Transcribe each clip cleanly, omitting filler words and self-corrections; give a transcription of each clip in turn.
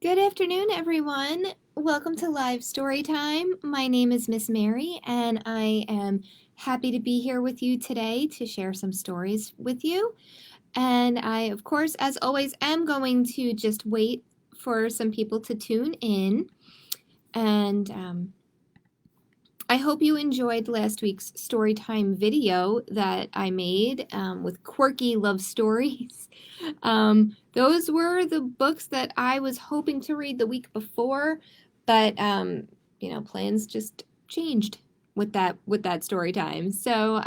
Good afternoon, everyone. Welcome to Live Storytime. My name is Miss Mary, and I am happy to be here with you today to share some stories with you. And I, of course, as always, am going to just wait for some people to tune in. And I hope you enjoyed last week's Storytime video that I made with quirky love stories. Those were the books that I was hoping to read the week before, but plans just changed with that story time. So,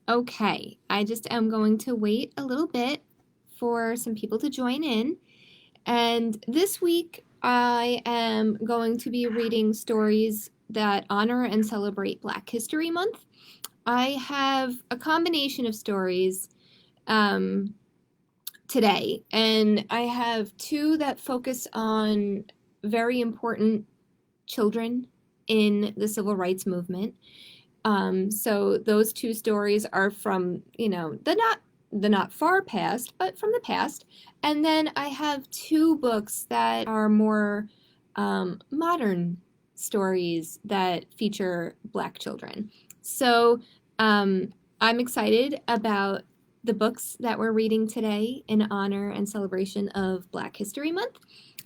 okay, I just am going to wait a little bit for some people to join in. And this week, I am going to be reading stories that honor and celebrate Black History Month. I have a combination of stories today, and I have two that focus on very important children in the civil rights movement. So those two stories are from, the not far past, but from the past. And then I have two books that are more modern stories that feature Black children. So I'm excited about the books that we're reading today in honor and celebration of Black History Month.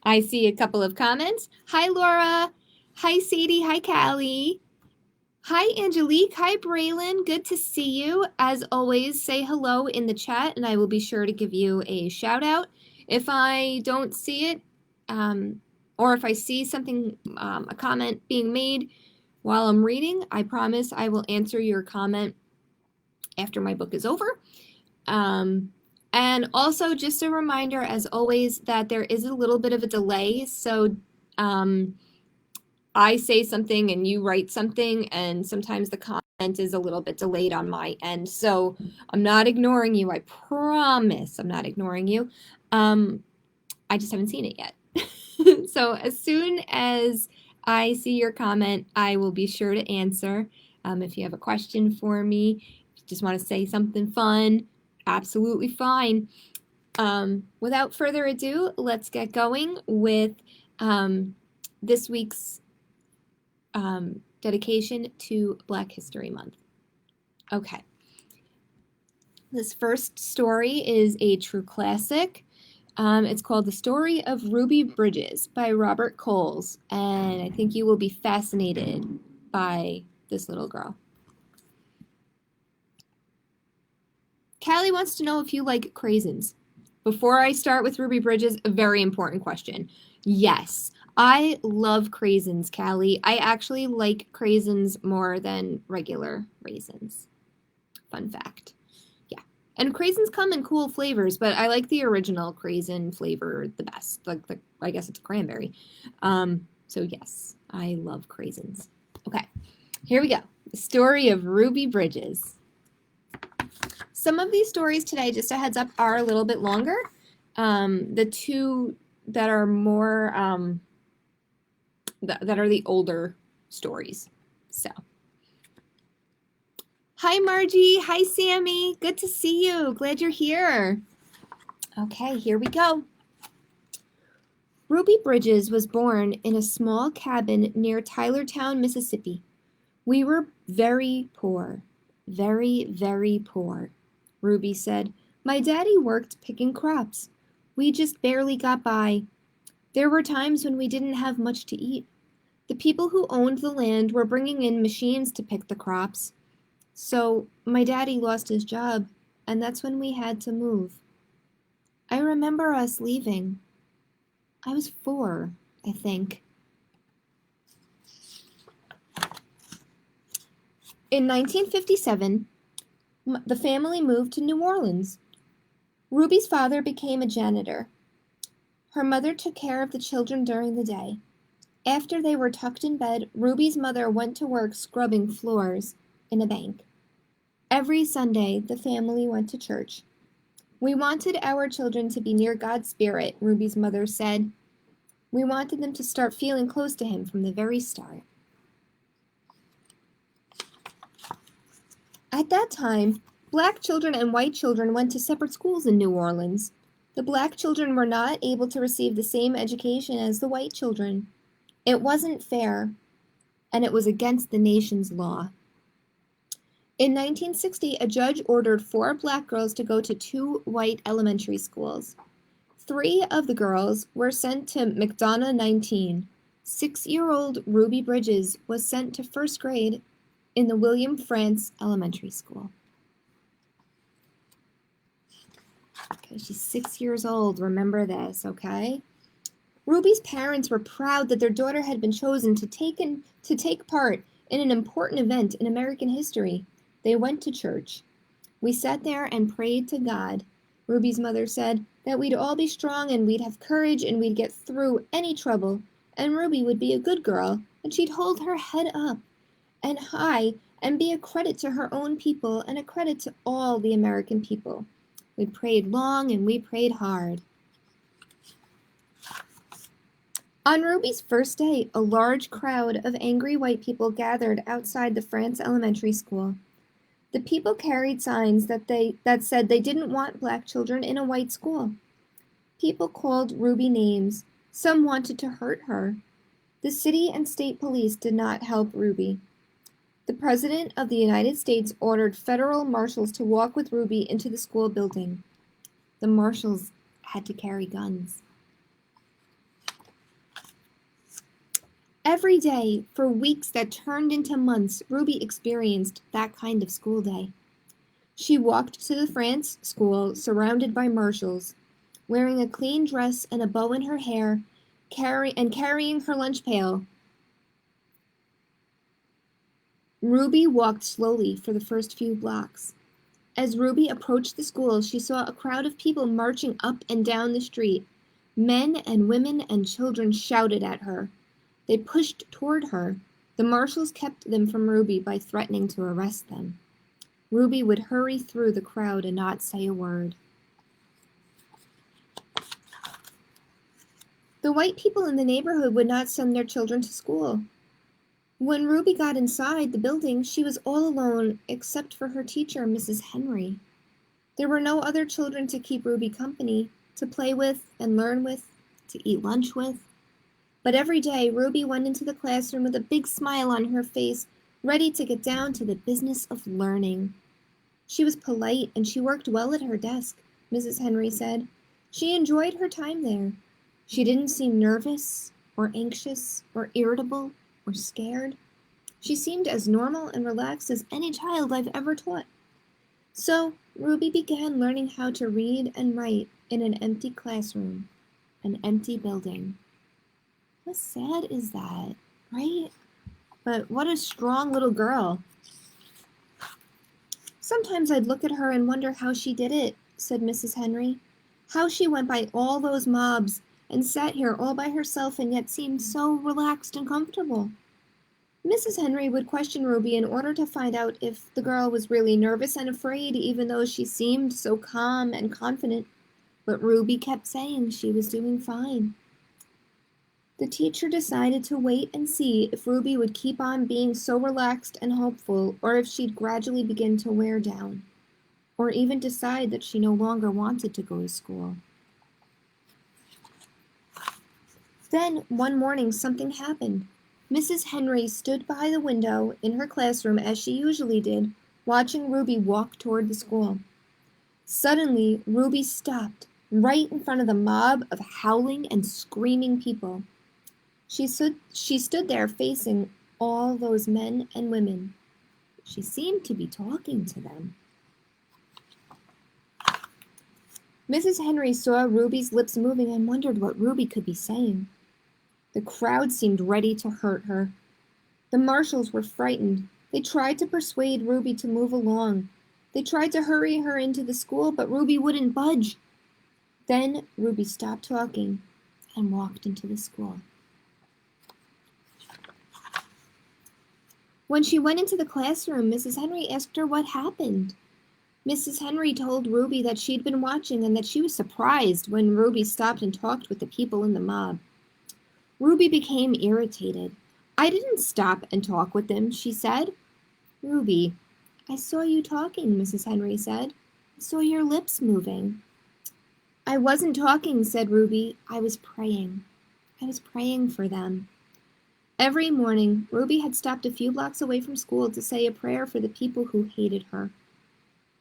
I see a couple of comments. Hi, Laura. Hi, Sadie. Hi, Callie. Hi, Angelique. Hi, Braylon. Good to see you. As always, say hello in the chat, and I will be sure to give you a shout out. If I don't see it, or if I see something, a comment being made while I'm reading, I promise I will answer your comment after my book is over. And also, just a reminder, as always, that there is a little bit of a delay. So I say something and you write something, and sometimes the comment is a little bit delayed on my end. So I'm not ignoring you. I promise I'm not ignoring you. I just haven't seen it yet. So as soon as I see your comment, I will be sure to answer. If you have a question for me, if you just want to say something fun, absolutely fine. Without further ado, let's get going with this week's dedication to Black History Month. Okay. This first story is a true classic. It's called The Story of Ruby Bridges by Robert Coles, and I think you will be fascinated by this little girl. Callie wants to know if you like craisins. Before I start with Ruby Bridges, a very important question. Yes, I love craisins, Callie. I actually like craisins more than regular raisins. Fun fact. Yeah. And craisins come in cool flavors, but I like the original craisin flavor the best. I guess it's cranberry. So yes, I love craisins. Okay, here we go. The story of Ruby Bridges. Some of these stories today, just a heads up, are a little bit longer. The two that are more, that are the older stories. So, hi Margie, hi Sammy, good to see you. Glad you're here. Okay, here we go. Ruby Bridges was born in a small cabin near Tylertown, Mississippi. We were very poor, very, very poor. Ruby said, "My daddy worked picking crops. We just barely got by. There were times when we didn't have much to eat. The people who owned the land were bringing in machines to pick the crops. So my daddy lost his job, and that's when we had to move. I remember us leaving. I was 4, I think." In 1957, the family moved to New Orleans. Ruby's father became a janitor. Her mother took care of the children during the day. After they were tucked in bed, Ruby's mother went to work scrubbing floors in a bank. Every Sunday, the family went to church. "We wanted our children to be near God's Spirit," Ruby's mother said. "We wanted them to start feeling close to Him from the very start." At that time, Black children and white children went to separate schools in New Orleans. The black children were not able to receive the same education as the white children. It wasn't fair, and it was against the nation's law. In 1960, a judge ordered 4 black girls to go to 2 white elementary schools. 3 of the girls were sent to McDonough 19. 6-year-old Ruby Bridges was sent to 1st grade in the William Frantz Elementary School. Okay, she's 6 years old. Remember this, okay? Ruby's parents were proud that their daughter had been chosen to take part in an important event in American history. They went to church. We sat there and prayed to God. Ruby's mother said that we'd all be strong and we'd have courage and we'd get through any trouble, and Ruby would be a good girl and she'd hold her head up and high and be a credit to her own people and a credit to all the American people. We prayed long and we prayed hard. On Ruby's first day, a large crowd of angry white people gathered outside the Frantz Elementary School. The people carried signs that said they didn't want black children in a white school. People called Ruby names. Some wanted to hurt her. The city and state police did not help Ruby. The President of the United States ordered federal marshals to walk with Ruby into the school building. The marshals had to carry guns. Every day, for weeks that turned into months, Ruby experienced that kind of school day. She walked to the Frantz school surrounded by marshals, wearing a clean dress and a bow in her hair, carrying her lunch pail. Ruby walked slowly for the first few blocks. As Ruby approached the school, she saw a crowd of people marching up and down the street. Men and women and children shouted at her. They pushed toward her. The marshals kept them from Ruby by threatening to arrest them. Ruby would hurry through the crowd and not say a word. The white people in the neighborhood would not send their children to school. When Ruby got inside the building, she was all alone except for her teacher, Mrs. Henry. There were no other children to keep Ruby company, to play with and learn with, to eat lunch with. But every day, Ruby went into the classroom with a big smile on her face, ready to get down to the business of learning. She was polite and she worked well at her desk, Mrs. Henry said. She enjoyed her time there. She didn't seem nervous or anxious or irritable or scared. She seemed as normal and relaxed as any child I've ever taught. So Ruby began learning how to read and write in an empty classroom, an empty building. How sad is that, right? But what a strong little girl. Sometimes I'd look at her and wonder how she did it, said Mrs. Henry. How she went by all those mobs and sat here all by herself and yet seemed so relaxed and comfortable. Mrs. Henry would question Ruby in order to find out if the girl was really nervous and afraid, even though she seemed so calm and confident. But Ruby kept saying she was doing fine. The teacher decided to wait and see if Ruby would keep on being so relaxed and hopeful, or if she'd gradually begin to wear down, or even decide that she no longer wanted to go to school. Then, one morning, something happened. Mrs. Henry stood by the window in her classroom as she usually did, watching Ruby walk toward the school. Suddenly, Ruby stopped right in front of the mob of howling and screaming people. She stood there facing all those men and women. She seemed to be talking to them. Mrs. Henry saw Ruby's lips moving and wondered what Ruby could be saying. The crowd seemed ready to hurt her. The marshals were frightened. They tried to persuade Ruby to move along. They tried to hurry her into the school, but Ruby wouldn't budge. Then Ruby stopped talking and walked into the school. When she went into the classroom, Mrs. Henry asked her what happened. Mrs. Henry told Ruby that she'd been watching and that she was surprised when Ruby stopped and talked with the people in the mob. Ruby became irritated. "I didn't stop and talk with them," she said. "Ruby, I saw you talking," Mrs. Henry said. "I saw your lips moving." I wasn't talking, said Ruby. I was praying. I was praying for them. Every morning, Ruby had stopped a few blocks away from school to say a prayer for the people who hated her.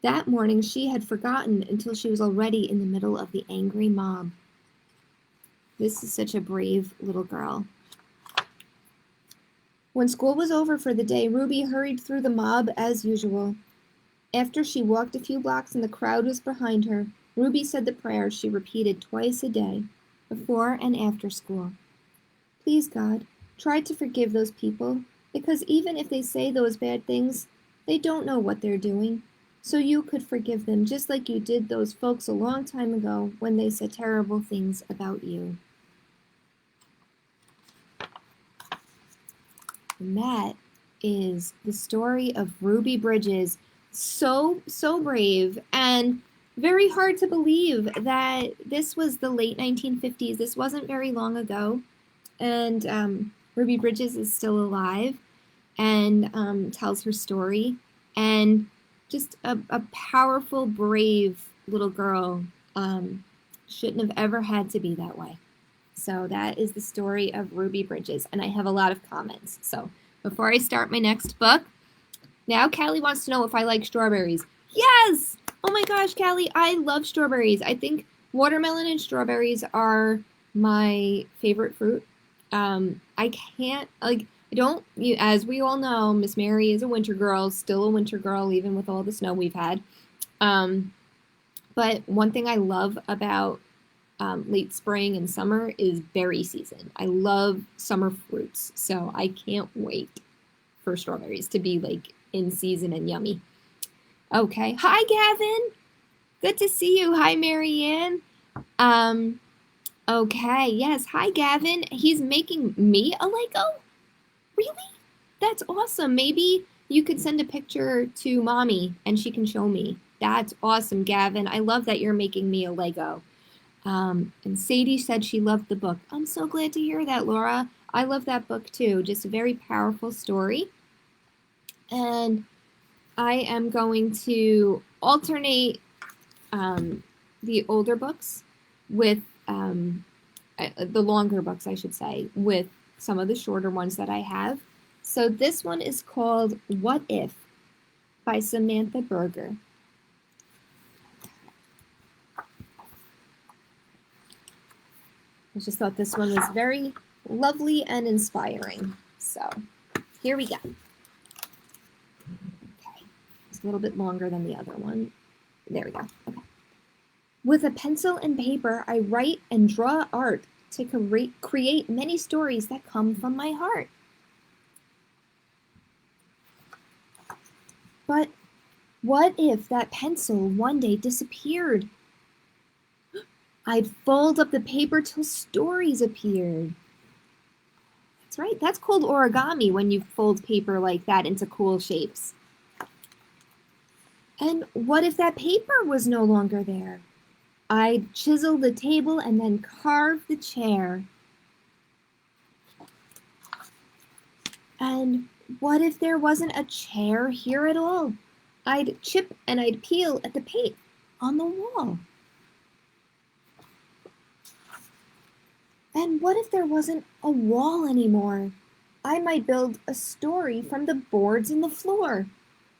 That morning, she had forgotten until she was already in the middle of the angry mob. This is such a brave little girl. When school was over for the day, Ruby hurried through the mob as usual. After she walked a few blocks and the crowd was behind her, Ruby said the prayer she repeated twice a day, before and after school. Please, God, try to forgive those people, because even if they say those bad things, they don't know what they're doing. So you could forgive them just like you did those folks a long time ago when they said terrible things about you. And that is the story of Ruby Bridges. So brave and very hard to believe that this was the late 1950s. This wasn't very long ago. And Ruby Bridges is still alive and tells her story. And just a powerful, brave little girl. Shouldn't have ever had to be that way. So that is the story of Ruby Bridges, and I have a lot of comments. So before I start my next book, now Callie wants to know if I like strawberries. Yes! Oh my gosh, Callie, I love strawberries. I think watermelon and strawberries are my favorite fruit. I can't, like, I don't, as we all know, Miss Mary is a winter girl, still a winter girl, even with all the snow we've had. But one thing I love about late spring and summer is berry season. I love summer fruits, so I can't wait for strawberries to be like in season and yummy. Okay, hi Gavin, good to see you. Hi Marianne. Okay, yes, hi Gavin. He's making me a Lego? Really? That's awesome. Maybe you could send a picture to mommy and she can show me. That's awesome, Gavin. I love that you're making me a Lego. And Sadie said she loved the book. I'm so glad to hear that, Laura. I love that book too. Just a very powerful story. And I am going to alternate the older books with the longer books, I should say, with some of the shorter ones that I have. So this one is called What If by Samantha Berger. I just thought this one was very lovely and inspiring. So here we go. Okay, it's a little bit longer than the other one. There we go. Okay. With a pencil and paper, I write and draw art to create many stories that come from my heart. But what if that pencil one day disappeared? I'd fold up the paper till stories appeared. That's right, that's called origami when you fold paper like that into cool shapes. And what if that paper was no longer there? I'd chisel the table and then carve the chair. And what if there wasn't a chair here at all? I'd chip and I'd peel at the paint on the wall. And what if there wasn't a wall anymore? I might build a story from the boards in the floor.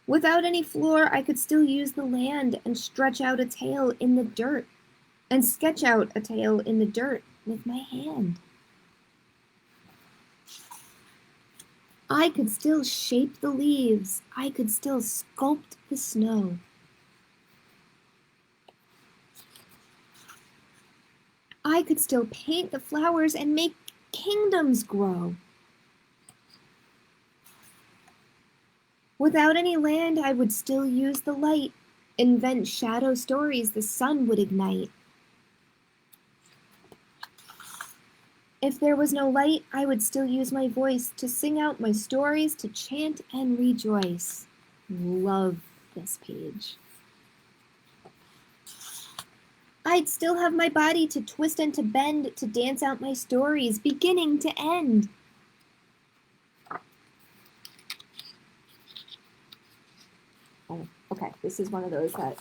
Without any floor, I could still use the land and stretch out a tail in the dirt, and sketch out a tail in the dirt with my hand. I could still shape the leaves. I could still sculpt the snow. I could still paint the flowers and make kingdoms grow. Without any land, I would still use the light, invent shadow stories the sun would ignite. If there was no light, I would still use my voice to sing out my stories, to chant and rejoice. Love this page. I'd still have my body to twist and to bend, to dance out my stories, beginning to end. Oh, okay, this is one of those that,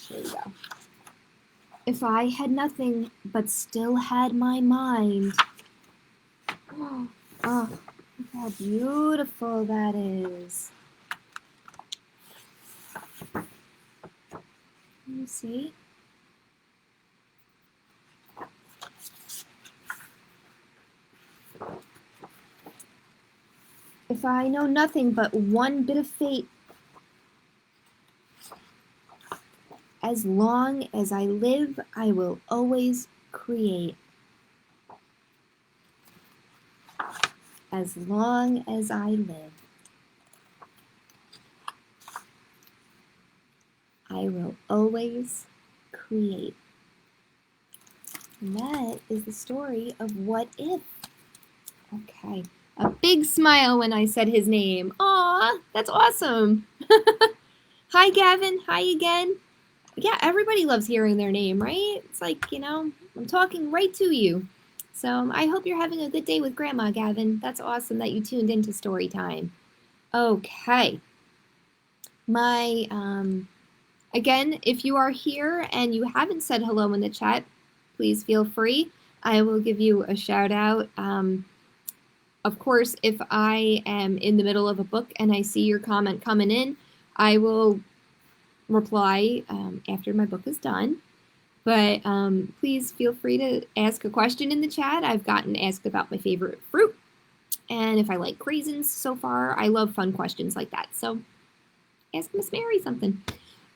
here we go. If I had nothing but still had my mind. Oh, look how beautiful that is. Let me see. If I know nothing but one bit of fate, as long as I live, I will always create. As long as I live, I will always create. And that is the story of What If. Okay. A big smile when I said his name. Aw, that's awesome. Hi, Gavin. Hi again. Yeah, everybody loves hearing their name, right? It's like, I'm talking right to you. So I hope you're having a good day with Grandma, Gavin. That's awesome that you tuned into Storytime. Okay. Again, if you are here and you haven't said hello in the chat, please feel free. I will give you a shout out. Of course, if I am in the middle of a book and I see your comment coming in, I will reply after my book is done. But please feel free to ask a question in the chat. I've gotten asked about my favorite fruit and if I like raisins so far. I love fun questions like that. So ask Miss Mary something.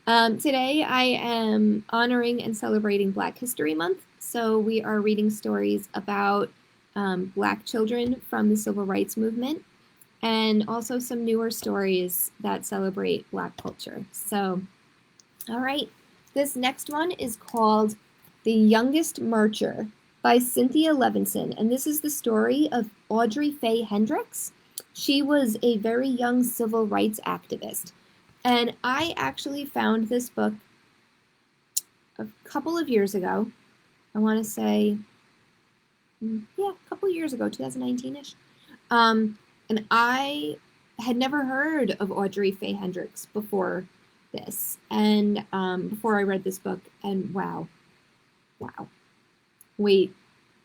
Today I am honoring and celebrating Black History Month. So we are reading stories about Black children from the Civil Rights Movement and also some newer stories that celebrate Black culture. So, all right, this next one is called The Youngest Marcher by Cynthia Levinson. And this is the story of Audrey Faye Hendricks. She was a very young civil rights activist. And I actually found this book a couple of years ago. I want to say, a couple of years ago, 2019-ish. And I had never heard of Audrey Faye Hendricks before this. And before I read this book, and wow. Wait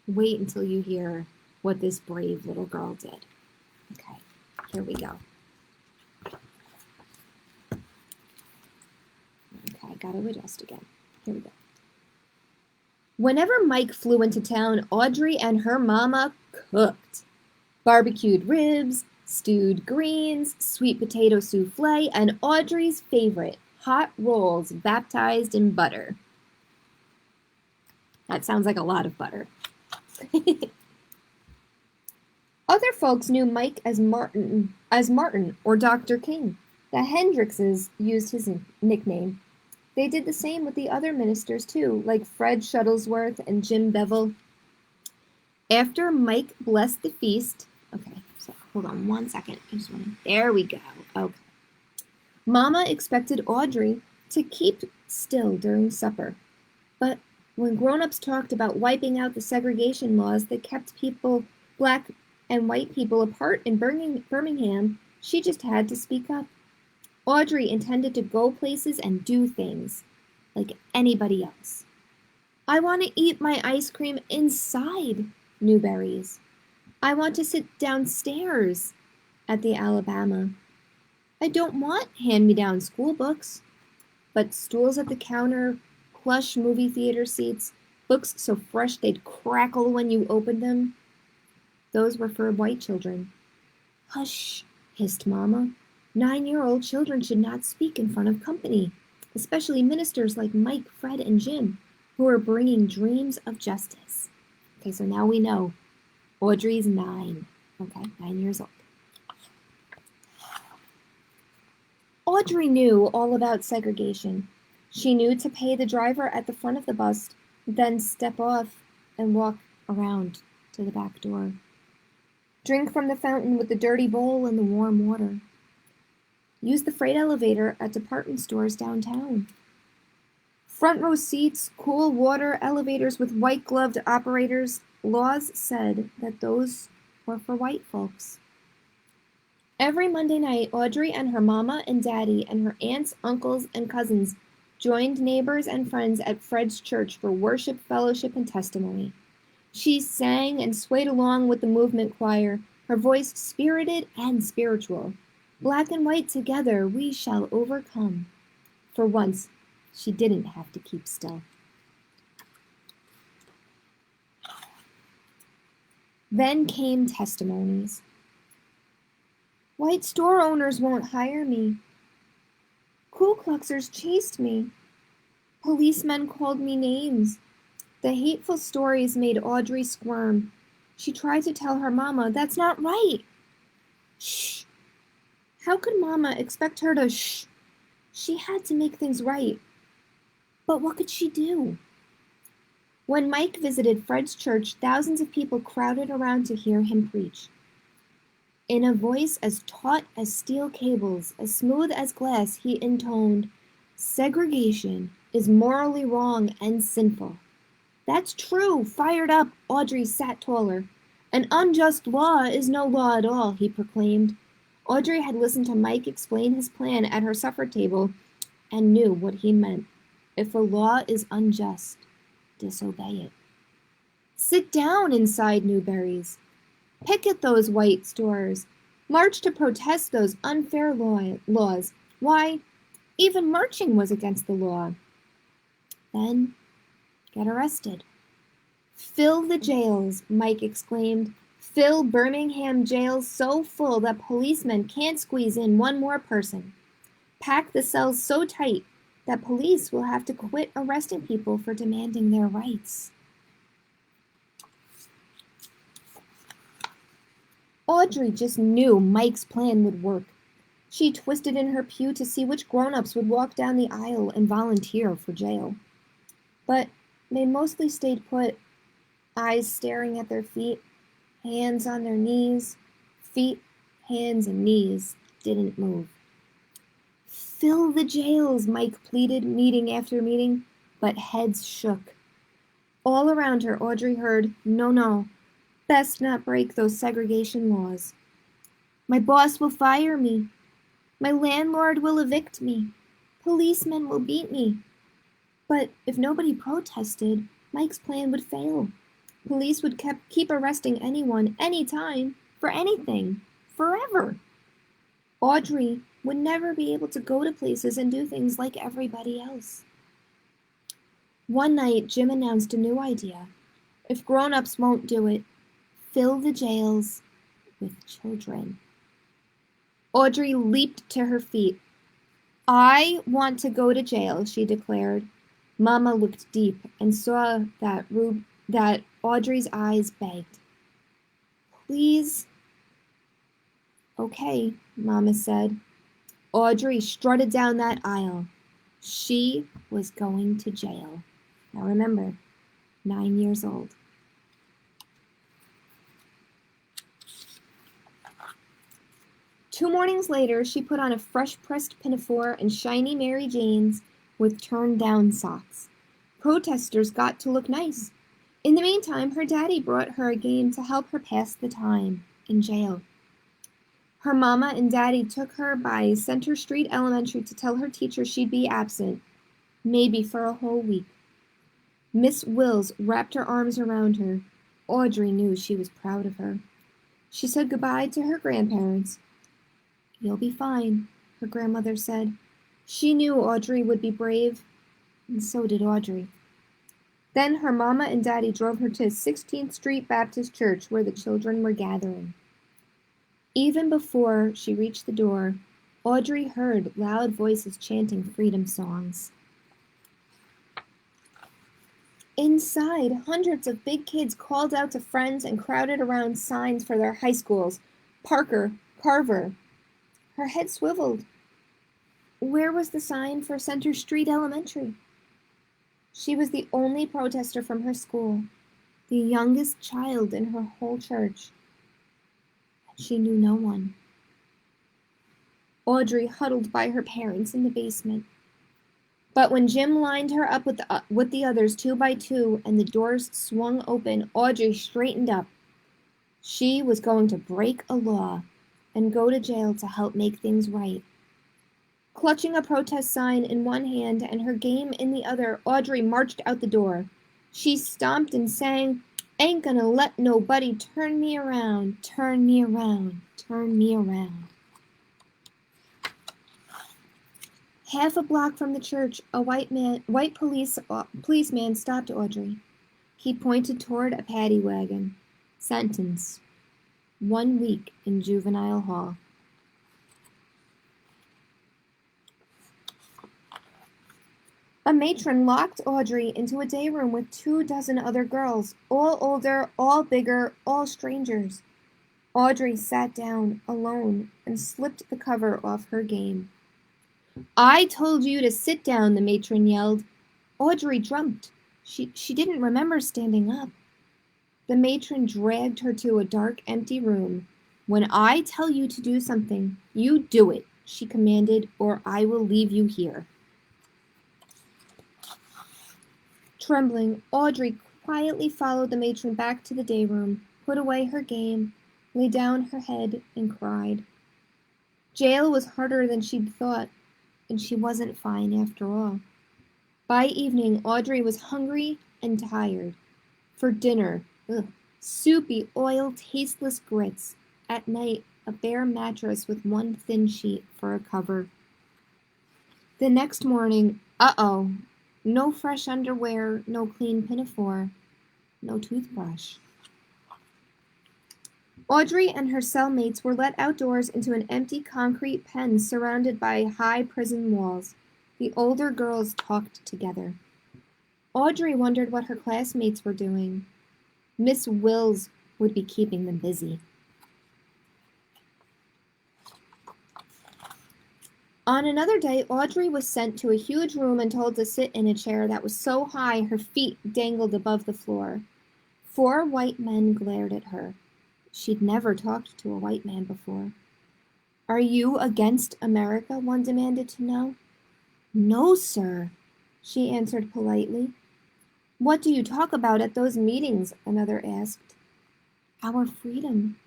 until you hear what this brave little girl did. Okay, here we go. Okay, I gotta adjust again. Here we go. Whenever Mike flew into town, Audrey and her mama cooked. Barbecued ribs, stewed greens, sweet potato souffle, and Audrey's favorite, hot rolls baptized in butter. That sounds like a lot of butter. Other folks knew Mike as Martin or Dr. King. The Hendrickses used his nickname. They did the same with the other ministers too, like Fred Shuttlesworth and Jim Bevel. After Mike blessed the feast, okay, so hold on 1 second. There we go. Okay. Mama expected Audrey to keep still during supper, but when grown-ups talked about wiping out the segregation laws that kept people, black and white people, apart in Birmingham, she just had to speak up. Audrey intended to go places and do things like anybody else. I want to eat my ice cream inside Newberry's. I want to sit downstairs at the Alabama. I don't want hand-me-down school books, but stools at the counter, plush movie theater seats, books so fresh they'd crackle when you opened them. Those were for white children. Hush, hissed Mama. 9-year-old children should not speak in front of company, especially ministers like Mike, Fred, and Jim, who are bringing dreams of justice. Okay, so now we know. Audrey's 9. Okay, 9 years old. Audrey knew all about segregation. She knew to pay the driver at the front of the bus, then step off and walk around to the back door. Drink from the fountain with the dirty bowl and the warm water. Use the freight elevator at department stores downtown. Front row seats, cool water, elevators with white-gloved operators. Laws said that those were for white folks. Every Monday night, Audrey and her mama and daddy and her aunts, uncles, and cousins joined neighbors and friends at Fred's church for worship, fellowship, and testimony. She sang and swayed along with the movement choir, her voice spirited and spiritual. Black and white together, we shall overcome. For once, she didn't have to keep still. Then came testimonies. White store owners won't hire me. Ku Kluxers chased me. Policemen called me names. The hateful stories made Audrey squirm. She tried to tell her mama, that's not right. Shh. How could Mama expect her to shh? She had to make things right. But what could she do? When Mike visited Fred's church, thousands of people crowded around to hear him preach. In a voice as taut as steel cables, as smooth as glass, he intoned, segregation is morally wrong and sinful. That's true, fired up, Audrey sat taller. An unjust law is no law at all, he proclaimed. Audrey had listened to Mike explain his plan at her supper table and knew what he meant. If a law is unjust, disobey it. Sit down inside Newberry's. Picket those white stores. March to protest those unfair laws. Why, even marching was against the law. Then get arrested. Fill the jails, Mike exclaimed. Fill Birmingham jails so full that policemen can't squeeze in one more person. Pack the cells so tight that police will have to quit arresting people for demanding their rights. Audrey just knew Mike's plan would work. She twisted in her pew to see which grown-ups would walk down the aisle and volunteer for jail. But they mostly stayed put, eyes staring at their feet, hands on their knees. Feet, hands, and knees didn't move. Fill the jails, Mike pleaded, meeting after meeting, but heads shook. All around her, Audrey heard, no, best not break those segregation laws. My boss will fire me. My landlord will evict me. Policemen will beat me. But if nobody protested, Mike's plan would fail. Police would keep arresting anyone, anytime, for anything, forever. Audrey would never be able to go to places and do things like everybody else. One night, Jim announced a new idea. If grown-ups won't do it, fill the jails with children. Audrey leaped to her feet. I want to go to jail, she declared. Mama looked deep and saw that Audrey's eyes begged. Please? Okay, Mama said. Audrey strutted down that aisle. She was going to jail. Now remember, 9 years old. Two mornings later, she put on a fresh-pressed pinafore and shiny Mary Janes with turned-down socks. Protesters got to look nice. In the meantime, her daddy brought her a game to help her pass the time in jail. Her mama and daddy took her by Center Street Elementary to tell her teacher she'd be absent, maybe for a whole week. Miss Wills wrapped her arms around her. Audrey knew she was proud of her. She said goodbye to her grandparents. You'll be fine, her grandmother said. She knew Audrey would be brave, and so did Audrey. Then her mama and daddy drove her to 16th Street Baptist Church where the children were gathering. Even before she reached the door, Audrey heard loud voices chanting freedom songs. Inside, hundreds of big kids called out to friends and crowded around signs for their high schools. Parker, Carver. Her head swiveled. Where was the sign for Center Street Elementary? She was the only protester from her school, the youngest child in her whole church. She knew no one. Audrey huddled by her parents in the basement. But when Jim lined her up with the others 2 by 2 and the doors swung open, Audrey straightened up. She was going to break a law and go to jail to help make things right. Clutching a protest sign in one hand and her game in the other, Audrey marched out the door. She stomped and sang, "Ain't gonna let nobody turn me around, turn me around, turn me around." Half a block from the church, a white policeman stopped Audrey. He pointed toward a paddy wagon. Sentence: 1 week in juvenile hall. A matron locked Audrey into a day room with 24 other girls, all older, all bigger, all strangers. Audrey sat down, alone, and slipped the cover off her game. "I told you to sit down," the matron yelled. Audrey jumped. She didn't remember standing up. The matron dragged her to a dark, empty room. "When I tell you to do something, you do it," she commanded, "or I will leave you here." Trembling, Audrey quietly followed the matron back to the day room, put away her game, lay down her head, and cried. Jail was harder than she'd thought, and she wasn't fine after all. By evening, Audrey was hungry and tired. For dinner, soupy, oil-tasteless grits. At night, a bare mattress with one thin sheet for a cover. The next morning, no fresh underwear, no clean pinafore, no toothbrush. Audrey and her cellmates were let outdoors into an empty concrete pen surrounded by high prison walls. The older girls talked together. Audrey wondered what her classmates were doing. Miss Wills would be keeping them busy. On another day, Audrey was sent to a huge room and told to sit in a chair that was so high her feet dangled above the floor. 4 white men glared at her. She'd never talked to a white man before. "Are you against America?" one demanded to know. "No, sir," she answered politely. "What do you talk about at those meetings?" another asked. "Our freedom."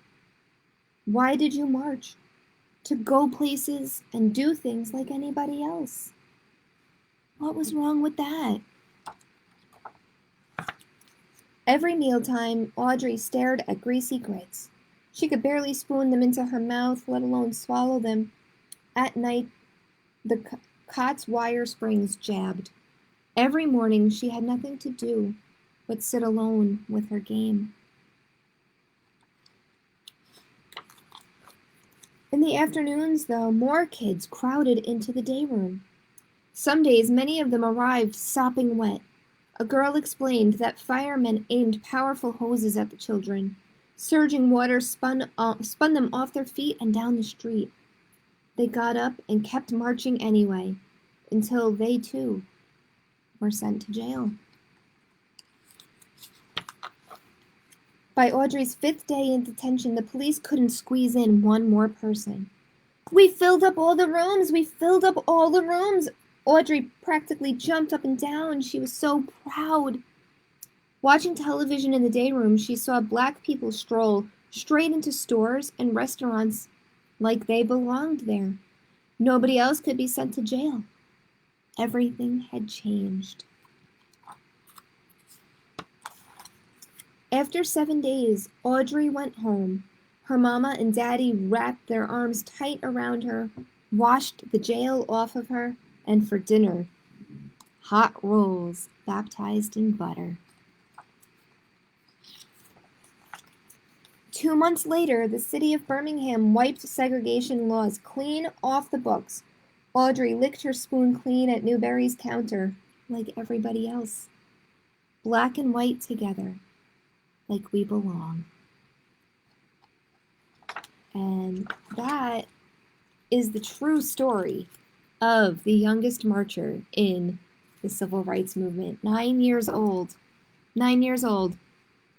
"Why did you march?" "To go places and do things like anybody else." What was wrong with that? Every mealtime, Audrey stared at greasy grits. She could barely spoon them into her mouth, let alone swallow them. At night, the cot's wire springs jabbed. Every morning, she had nothing to do but sit alone with her game. In the afternoons, though, more kids crowded into the day room. Some days, many of them arrived sopping wet. A girl explained that firemen aimed powerful hoses at the children. Surging water spun them off their feet and down the street. They got up and kept marching anyway, until they, too, were sent to jail. By Audrey's 5th day in detention, the police couldn't squeeze in one more person. "We filled up all the rooms! We filled up all the rooms!" Audrey practically jumped up and down. She was so proud. Watching television in the day room, she saw black people stroll straight into stores and restaurants like they belonged there. Nobody else could be sent to jail. Everything had changed. After 7 days, Audrey went home. Her mama and daddy wrapped their arms tight around her, washed the jail off of her, and for dinner, hot rolls baptized in butter. 2 months later, the city of Birmingham wiped segregation laws clean off the books. Audrey licked her spoon clean at Newberry's counter, like everybody else. Black and white together, like we belong. And that is the true story of the youngest marcher in the civil rights movement. 9 years old. 9 years old,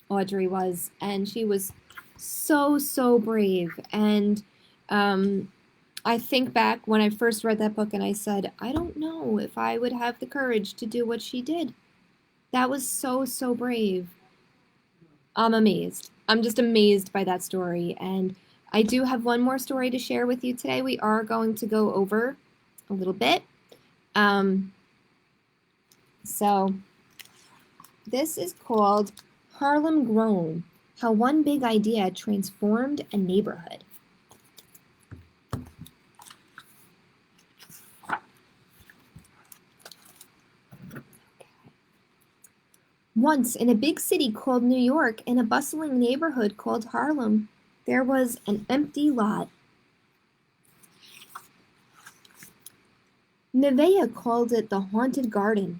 Audrey was. And she was so brave. And I think back when I first read that book and I said, I don't know if I would have the courage to do what she did. That was so brave. I'm amazed. I'm just amazed by that story. And I do have one more story to share with you today. We are going to go over a little bit. So this is called Harlem Grown, How One Big Idea Transformed a Neighborhood. Once, in a big city called New York, in a bustling neighborhood called Harlem, there was an empty lot. Nevaeh called it the Haunted Garden.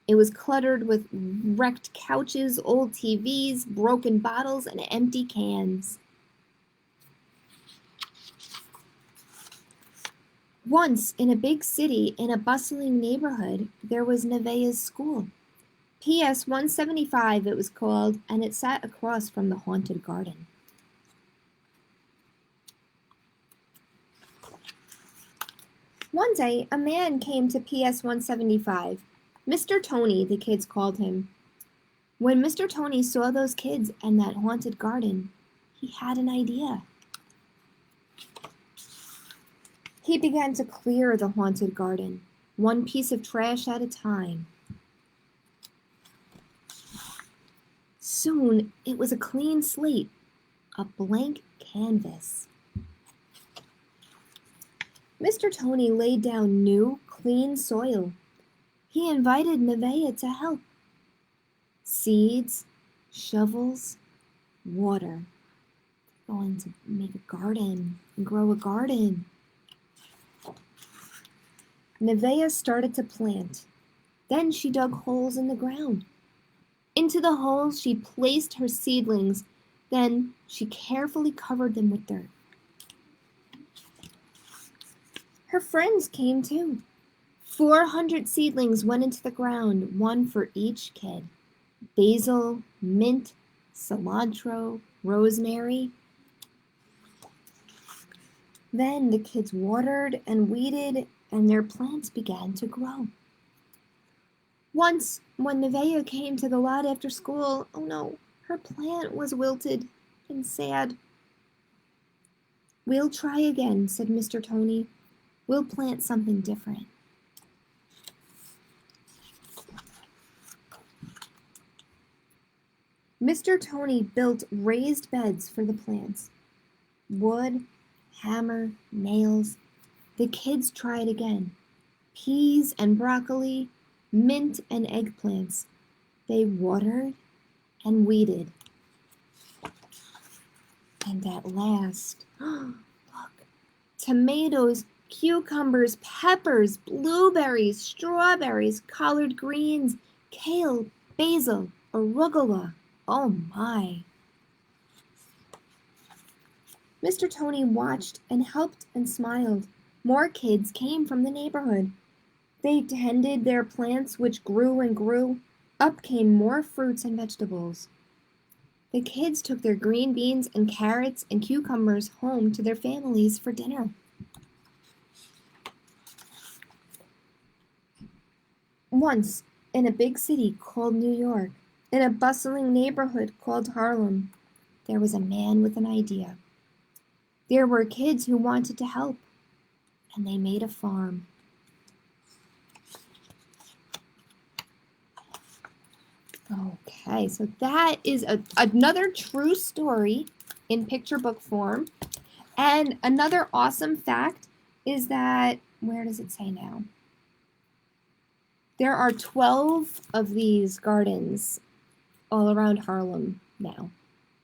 It was cluttered with wrecked couches, old TVs, broken bottles, and empty cans. Once, in a big city, in a bustling neighborhood, there was Nevaeh's school. PS 175 it was called, and it sat across from the Haunted Garden. One day, a man came to PS 175. Mr. Tony, the kids called him. When Mr. Tony saw those kids and that haunted garden, he had an idea. He began to clear the haunted garden, one piece of trash at a time. Soon, it was a clean slate, a blank canvas. Mr. Tony laid down new, clean soil. He invited Nevaeh to help. Seeds, shovels, water. They're going to make a garden and grow a garden. Nevaeh started to plant. Then she dug holes in the ground. Into the holes she placed her seedlings. Then she carefully covered them with dirt. Her friends came too. 400 seedlings went into the ground, one for each kid. Basil, mint, cilantro, rosemary. Then the kids watered and weeded, and their plants began to grow. Once, when Nevaeh came to the lot after school, oh no, her plant was wilted and sad. "We'll try again," said Mr. Tony. "We'll plant something different." Mr. Tony built raised beds for the plants. Wood, hammer, nails. The kids tried again. Peas and broccoli, mint and eggplants. They watered and weeded. And at last, look, tomatoes, cucumbers, peppers, blueberries, strawberries, collard greens, kale, basil, arugula. Oh my. Mr. Tony watched and helped and smiled. More kids came from the neighborhood. They tended their plants, which grew and grew. Up came more fruits and vegetables. The kids took their green beans and carrots and cucumbers home to their families for dinner. Once, in a big city called New York, in a bustling neighborhood called Harlem, there was a man with an idea. There were kids who wanted to help, and they made a farm. Okay, so that is another true story in picture book form. And another awesome fact is that, where does it say now? There are 12 of these gardens all around Harlem now.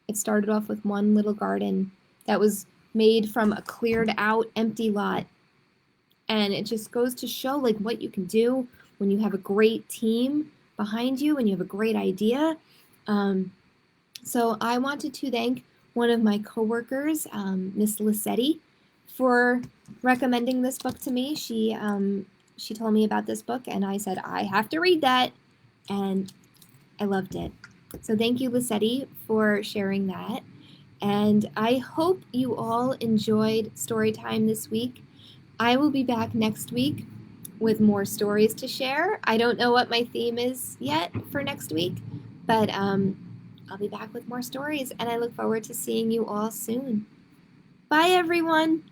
It started off with one little garden that was made from a cleared out empty lot. And it just goes to show like what you can do when you have a great team behind you and you have a great idea. So I wanted to thank one of my coworkers, Miss Lissetti, for recommending this book to me. She told me about this book and I said, I have to read that. And I loved it. So thank you, Lissetti, for sharing that. And I hope you all enjoyed Storytime this week. I will be back next week with more stories to share. I don't know what my theme is yet for next week, but I'll be back with more stories, and I look forward to seeing you all soon. Bye, everyone.